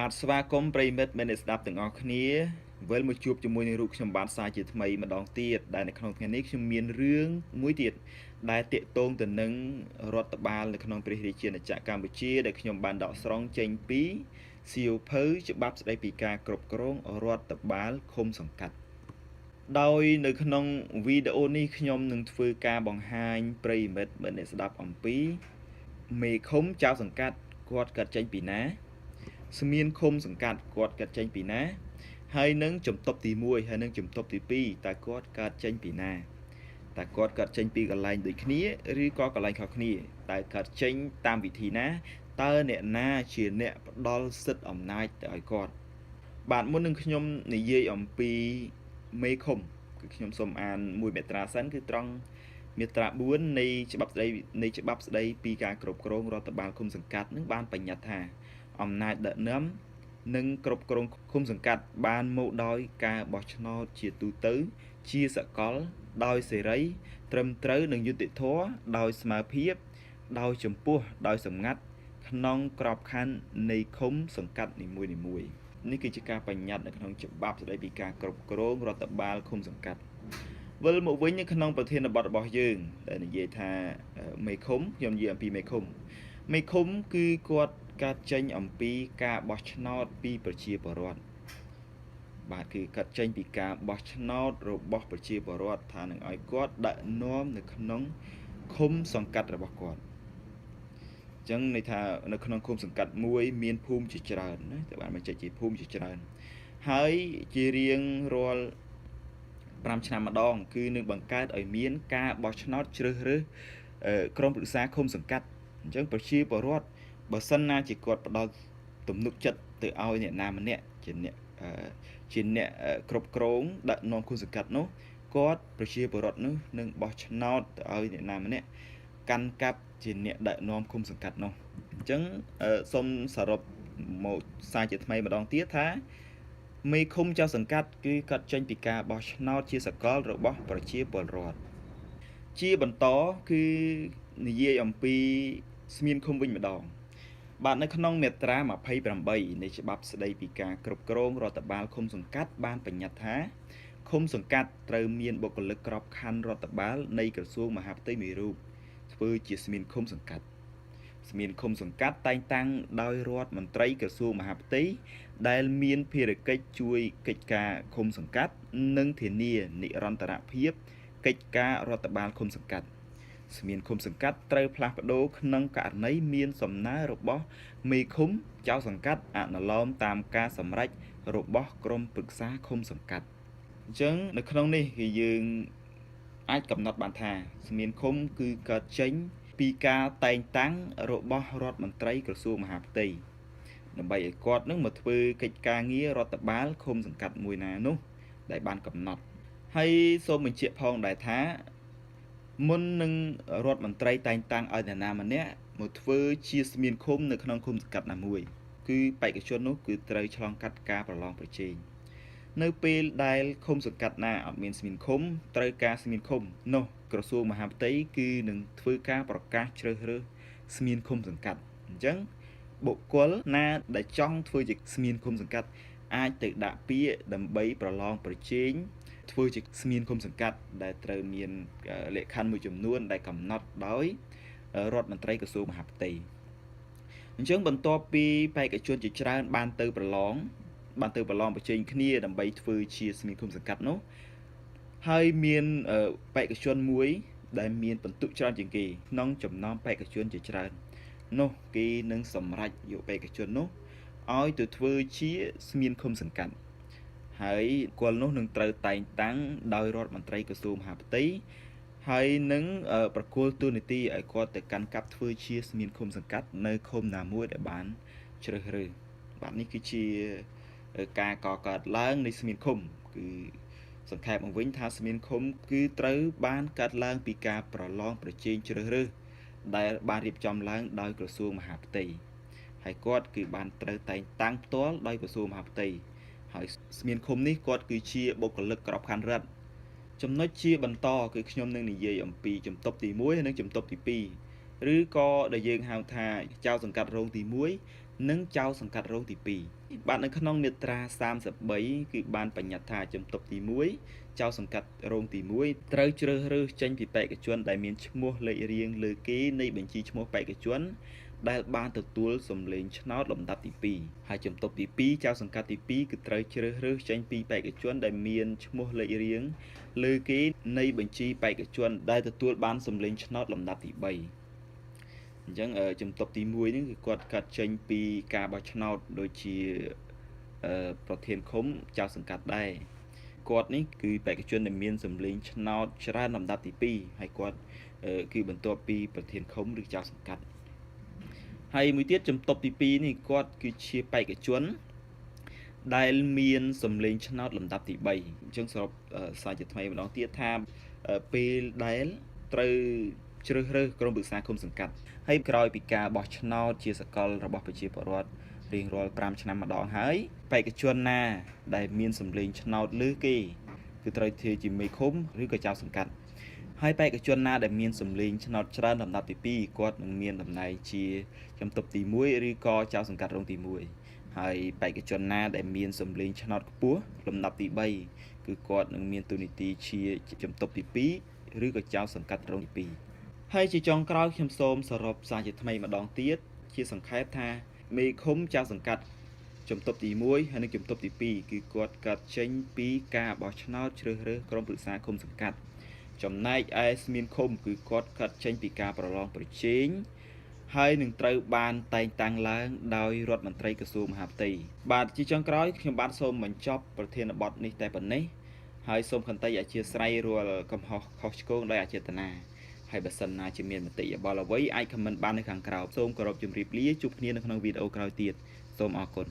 បាទស្វាគមន៍ប្រិមិត្តមានអ្នកស្ដាប់ទាំងអស់គ្នាវិលមកជួបជាមួយនឹងរូបខ្ញុំបាទសាជាថ្មីម្ដងទៀតដែលនៅក្នុងថ្ងៃនេះខ្ញុំមានរឿងមួយទៀតដែលតាក់ទងទៅនឹងរដ្ឋបាលនៅក្នុងព្រះរាជាណាចក្រកម្ពុជាដែលខ្ញុំបានដកស្រង់ចេញពីសៀវភៅច្បាប់ស្តីពីការគ្រប់គ្រងរដ្ឋបាលឃុំសង្កាត់ដោយនៅក្នុងវីដេអូនេះខ្ញុំនឹងធ្វើការបង្ហាញប្រិមិត្តអ្នកស្ដាប់អំពីមេឃុំចៅសង្កាត់គាត់កាត់ចេញពីណាស្មានឃុំសង្កាត់គាត់កាត់ចេញពីណាហើយនឹងជំទប់ទី1ហើយនឹងជំទប់ទី2តើគាត់កាត់ចេញពីណាតើគាត់កាត់ចេញពីកន្លែងដូចគ្នាឬក៏កន្លែងខុសគ្នាតើកាត់ចេញតាមវិធីណាតើអ្នកណាជាអ្នកផ្ដល់សិទ្ធិអំណាចទៅឲ្យគាត់បាទមុននឹងខ្ញុំនិយាយអំពីមេឃុំគឺខ្ញុំសូមអានមួយមាត្រាសិនគឺត្រង់មាត្រា4នៃច្បាប់ស្តីពីការគ្រប់គ្រងរដ្ឋបាលឃុំសង្កាត់នឹងបានបញ្ញត្តិថាអំណាចដឹកនាំនិងគ្រប់គ្រងឃុំសង្កាត់បានមកដោយការបោះឆ្នោតជាទូទៅជាសកលដោយសេរីត្រឹមត្រូវនិងយុត្តិធម៌ដោយស្មើភាពដោយចម្ពោះដោយសម្ងាត់ក្នុងក្របខ័ណ្ឌនៃឃុំសង្កាត់នីមួយៗនេះគឺជាការបញ្ញត្តិនៅក្នុងច្បាប់ស្តីពីការគ្រប់គ្រងរដ្ឋបាលឃុំសង្កាត់វិលមកវិញនៅក្នុងប្រធានបទរបស់យើងដែលនិយាយថាមេឃុំខ្ញុំនិយាយអំពីមេឃុំគឺគាត់កាត់ចេញអំពីការបោះឆ្នោតពីប្រជាពលរដ្ឋបាទគឺកាត់ចេញពីការបោះឆ្នោតរបស់ប្រជាពលរដ្ឋថានឹងឲ្យគាត់ដឹកនាំនៅក្នុងឃុំសង្កាត់របស់គាត់អញ្ចឹងន័យថានៅក្នុងឃុំសង្កាត់មួយមានភូមិជាច្រើនណាតែបានបញ្ជាក់ជាភូមិជាច្រើនហើយជារៀងរាល់5ឆ្នាំម្ដងគឺនឹងបង្កើតឲ្យមានការបោះឆ្នោតជ្រើសរើសក្រុមប្រឹក្សាឃុំសង្កាត់អញ្ចឹងប្រជាពលរដ្ឋបើសិនណាជាគាត់ផ្ដល់ទំនុកចិត្តទៅឲ្យអ្នកណាម្នាក់ជាអ្នកគ្រប់គ្រងដឹកនាំឃុំសង្កាត់នោះគាត់ប្រជាពលរដ្ឋនោះនឹងបោះឆ្នោតទៅឲ្យអ្នកណាម្នាក់កាន់កាប់ជាអ្នកដឹកនាំឃុំសង្កាត់នោះអញ្ចឹងសូមសរុបមកសារជាថ្មីម្ដងទៀតថាមេឃុំចៅសង្កាត់គឺកាត់ចេញពីការបោះឆ្នោតជាសកលរបស់ប្រជាពលរដ្ឋជាបន្តគឺនិយាយអំពីស្មានឃុំវិញម្ដងបាទនៅក្នុងមាត្រា28នៃច្បាប់ស្តីពីការគ្រប់គ្រងរដ្ឋបាលឃុំសង្កាត់បានបញ្ញត្តិថាឃុំសង្កាត់ត្រូវមានបុគ្គលិកក្របខ័ណ្ឌរដ្ឋបាលនៃក្រសួងមហាផ្ទៃមួយរូបធ្វើជាស្មានឃុំសង្កាត់ស្មានឃុំសង្កាត់តែងតាំងដោយរដ្ឋមន្ត្រីក្រសួងមហាផ្ទៃដែលមានភារកិច្ចជួយកិច្ចការឃុំសង្កាត់និងធានានិរន្តរភាពកិច្ចការរដ្ឋបាលឃុំសង្កាត់ស្មានឃុំសង្កាត់ត្រូវផ្លាស់ប្ដូរក្នុងករណីមានសំណើរបស់មេឃុំចៅសង្កាត់អនុលោមតាមការសម្រេចរបស់ក្រុមប្រឹក្សាឃុំសង្កាត់អញ្ចឹងនៅក្នុងនេះគឺយើងអាចកំណត់បានថាស្មានឃុំគឺកើតចេញពីការតែងតាំងរបស់រដ្ឋមន្ត្រីក្រសួងមហាផ្ទៃដើម្បីឲ្យគាត់នឹងមកធ្វើកិច្ចការងាររដ្ឋបាលឃុំសង្កាត់មួយណានោះដែលបានកំណត់ហើយសូមបញ្ជាក់ផងដែរថាមុននឹងរដ្ឋមន្ត្រីតែងតាំងឲ្យអ្នកណាម្នាក់មកធ្វើជាស្មានឃុំនៅក្នុងឃុំសង្កាត់ណាមួយគឺបេក្ខជននោះគឺត្រូវឆ្លងកាត់ការប្រឡងប្រជែងនៅពេលដែលឃុំសង្កាត់ណាអត់មានស្មានឃុំត្រូវការស្មានឃុំនោះក្រសួងមហាផ្ទៃគឺនឹងធ្វើការប្រកាសជ្រើសរើសស្មានឃុំសង្កាត់អញ្ចឹងបុគ្គលណាដែលចង់ធ្វើជាស្មានឃុំសង្កាត់អាចទៅដាក់ពាក្យដើម្បីប្រឡងប្រជែងធ្វើជាស្មានឃុំសង្កាត់ដែលត្រូវមានលក្ខខណ្ឌមួយចំនួនដែលកំណត់ដោយរដ្ឋមន្ត្រីក្រសួងមហាផ្ទៃអញ្ចឹងបន្ទាប់ពីបេក្ខជនជាច្រើនបានទៅប្រឡងប្រជែងគ្នាដើម្បីធ្វើជាស្មានឃុំសង្កាត់នោះហើយមានបេក្ខជនមួយដែលមានពិន្ទុច្រើនជាងគេក្នុងចំណោមបេក្ខជនជាច្រើននោះគេនឹងសម្រេចយកបេក្ខជននោះឲ្យទៅធ្វើជាស្មានឃុំសង្កាត់ហើយគល់នោះនឹងត្រូវតែងតាំងដោយរដ្ឋមន្ត្រីក្រសួងមហាផ្ទៃហើយនឹងប្រគល់ទូនាទីឲ្យគាត់ទៅកាន់កាប់ធ្វើជាស្មានឃុំសង្កាត់នៅឃុំណាមួយដែលបានជ្រើសរើសបាទនេះគឺជាការកកើតឡើងនៃស្មានឃុំគឺសង្ខេបមកវិញថាស្មានឃុំគឺត្រូវបានកើតឡើងពីការប្រឡងប្រជែងជ្រើសរើសដែលបានរៀបចំឡើងដោយក្រសួងមហាផ្ទៃហើយគាត់គឺបានត្រូវតែងតាំងផ្ទាល់ដោយក្រសួងមហាផ្ទៃហើយស្មានឃុំនេះគាត់គឺជាបុគ្គលិកក្របខ័ណ្ឌរដ្ឋចំណុចជាបន្តគឺខ្ញុំនឹងនិយាយអំពីជំទប់ទី1និងជំទប់ទី2ឬក៏ដែលយើងហៅថាចៅសង្កាត់រងទី1 និងចៅសង្កាត់រងទី2បាទនៅក្នុងមាត្រា33គឺបានបញ្ញត្តិថាជំទប់ទី1ចៅសង្កាត់រងទី1ត្រូវជ្រើសរើសចេញពីបេក្ខជនដែលមានឈ្មោះលេខរៀងលើគេនៃបញ្ជីឈ្មោះបេក្ខជនដែលបានទទួលសម្លេងឆ្នោតលំដាប់ទី2ហើយជំទប់ទី2ចៅសង្កាត់ទី2គឺត្រូវជ្រើសរើសចេញពីបេក្ខជនដែលមានឈ្មោះលេខរៀងលើគេនៃបញ្ជីបេក្ខជនដែលទទួលបានសម្លេងឆ្នោតលំដាប់ទី3អញ្ចឹងជំទប់ទី1នេះគឺគាត់កាត់ចេញពីការបោះឆ្នោតដូចជាប្រធានឃុំចៅសង្កាត់ដែរគាត់នេះគឺបេក្ខជនដែលមានសម្លេងឆ្នោតច្រើនលំដាប់ទី2ហើយគាត់គឺបន្ទាប់ពីប្រធានឃុំឬចៅសង្កាត់ហើយមួយទៀតជំទប់ទី2នេះគាត់គឺជាបេក្ខជនដែលមានសម្លេងឆ្នោតលំដាប់ទី3អញ្ចឹងសរុបសារជាថ្មីម្ដងទៀតថាពេលដែលត្រូវជ្រើសរើសក្រុមប្រឹក្សាឃុំសង្កាត់ហើយក្រោយពីការបោះឆ្នោតជាសកលរបស់ប្រជាពលរដ្ឋរៀងរាល់5ឆ្នាំម្ដងហើយបេក្ខជនណាដែលមានសម្លេងឆ្នោតលើគេគឺត្រូវធ្វើជាមេឃុំឬក៏ចៅសង្កាត់ហើយបេក្ខជនណាដែលមានសម្លេងឆ្នោតច្រើនលំដាប់ទី2គាត់នឹងមានតំណែងជាជំទប់ទី1ឬក៏ចៅសង្កាត់រងទី1ហើយបេក្ខជនណាដែលមានសម្លេងឆ្នោតខ្ពស់លំដាប់ទី3គឺគាត់នឹងមានតួនាទីជាជំទប់ទី2ឬក៏ចៅសង្កាត់រងទី2ហើយជាចុងក្រោយខ្ញុំសូមសរុបសារជាថ្មីម្ដងទៀតជាសង្ខេបថាមេឃុំចៅសង្កាត់ជំទប់ទី1ហើយនិងជំទប់ទី2គឺគាត់កាត់ចេញពីការបោះឆ្នោតជ្រើសរើសក្រុមប្រឹក្សាឃុំសង្កាត់ចំណែកឯស្មានឃុំគឺគាត់កាត់ចេញពីការប្រឡងប្រជែងហើយនឹងត្រូវបានតែងតាំងឡើងដោយរដ្ឋមន្ត្រីក្រសួងមហាផ្ទៃបាទជាចុងក្រោយខ្ញុំបាទសូមបញ្ចប់ប្រធានបទនេះតែប៉ុណ្ណេះហើយសូមខន្តីអធ្យាស្រ័យរាល់កំហុសខុសឆ្គងដោយអចេតនាហើយបើសិនណាជាមានមតិយោបល់អ្វីអាចខមមិនបាននៅខាងក្រោមសូមគោរពជម្រាបលាជួបគ្នានៅក្នុងវីដេអូក្រោយទៀតសូមអរគុណ